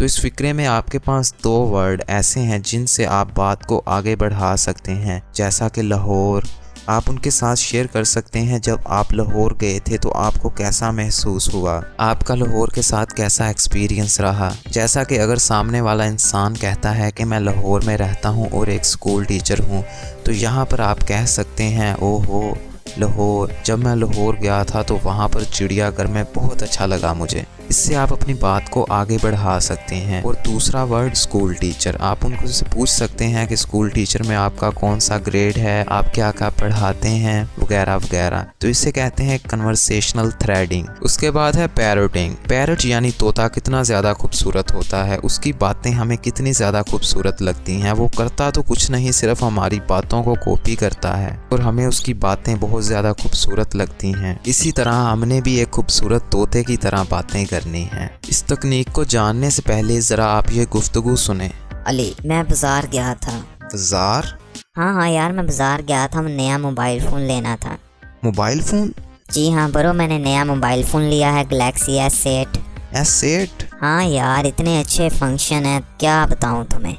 तो इस फिक्रे में आपके पास 2 वर्ड ऐसे हैं जिनसे आप बात को आगे बढ़ा सकते हैं, जैसा कि लाहौर। आप उनके साथ शेयर कर सकते हैं जब आप लाहौर गए थे तो आपको कैसा महसूस हुआ, आपका लाहौर के साथ कैसा एक्सपीरियंस रहा। जैसा कि अगर सामने वाला इंसान कहता है कि मैं लाहौर में रहता हूँ और एक स्कूल टीचर हूँ, तो यहाँ पर आप कह सकते हैं ओहो लाहौर, जब मैं लाहौर गया था तो वहाँ पर चिड़ियाघर में बहुत अच्छा लगा मुझे। इससे आप अपनी बात को आगे बढ़ा सकते हैं। और दूसरा वर्ड स्कूल टीचर, आप उनको से पूछ सकते हैं कि स्कूल टीचर में आपका कौन सा ग्रेड है, आप क्या क्या पढ़ाते हैं, वगैरह वगैरह। तो इसे कहते हैं कन्वर्सेशनल थ्रेडिंग। उसके बाद है पैरोटिंग। पैरट यानी तोता कितना ज़्यादा खूबसूरत होता है, उसकी बातें हमें कितनी ज़्यादा खूबसूरत लगती हैं। वो करता तो कुछ नहीं, सिर्फ हमारी बातों को कॉपी करता है और हमें उसकी बातें बहुत ज़्यादा खूबसूरत लगती हैं। इसी तरह हमने भी एक खूबसूरत तोते की तरह बातें करनी है। इस तकनीक को जानने से पहले ज़रा आप ये गुफ्तगू सुने। अली, मैं बाजार गया था। बाजार? हाँ यार, मैं बाजार गया था, मैं नया मोबाइल फ़ोन लेना था। Mobile phone? जी हाँ ब्रो, मैंने नया मोबाइल फ़ोन लिया है, गैलेक्सी S8। S8? हाँ यार, इतने अच्छे फंक्शन हैं, क्या बताऊँ तुम्हें।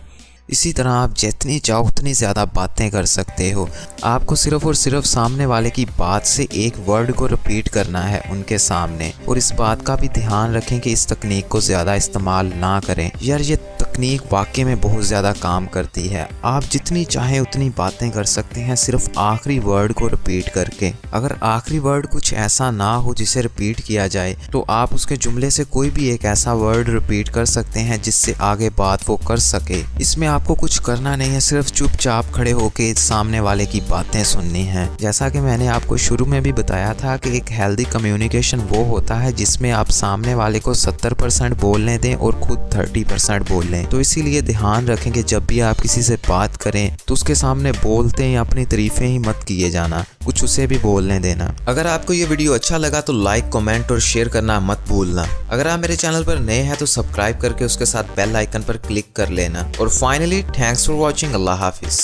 इसी तरह आप जितनी चाहो उतनी ज़्यादा बातें कर सकते हो। आपको सिर्फ और सिर्फ सामने वाले की बात से एक वर्ड को रिपीट करना है उनके सामने। और इस बात का भी ध्यान रखें कि इस तकनीक को ज़्यादा इस्तेमाल ना करें। यार ये तकनीक वाकई में बहुत ज़्यादा काम करती है। आप जितनी चाहें उतनी बातें कर सकते हैं सिर्फ आखिरी वर्ड को रिपीट करके। अगर आखिरी वर्ड कुछ ऐसा ना हो जिसे रिपीट किया जाए तो आप उसके जुमले से कोई भी एक ऐसा वर्ड रिपीट कर सकते हैं जिससे आगे बात वो कर सके। इसमें आपको कुछ करना नहीं है, सिर्फ चुपचाप खड़े होके सामने वाले की बातें सुननी है। जैसा कि मैंने आपको शुरू में भी बताया था कि एक हेल्दी कम्युनिकेशन वो होता है जिसमें आप सामने वाले को 70% बोलने दें और खुद 30% बोल लें। तो इसीलिए ध्यान रखें कि जब भी आप किसी से बात करें तो उसके सामने बोलते हैं अपनी तारीफें ही मत किए जाना, कुछ उसे भी बोलने देना। अगर आपको ये वीडियो अच्छा लगा तो लाइक, कमेंट और शेयर करना मत भूलना। अगर आप मेरे चैनल पर नए हैं तो सब्सक्राइब करके उसके साथ बेल आइकन पर क्लिक कर लेना। और finally thanks for watching. Allah Hafiz.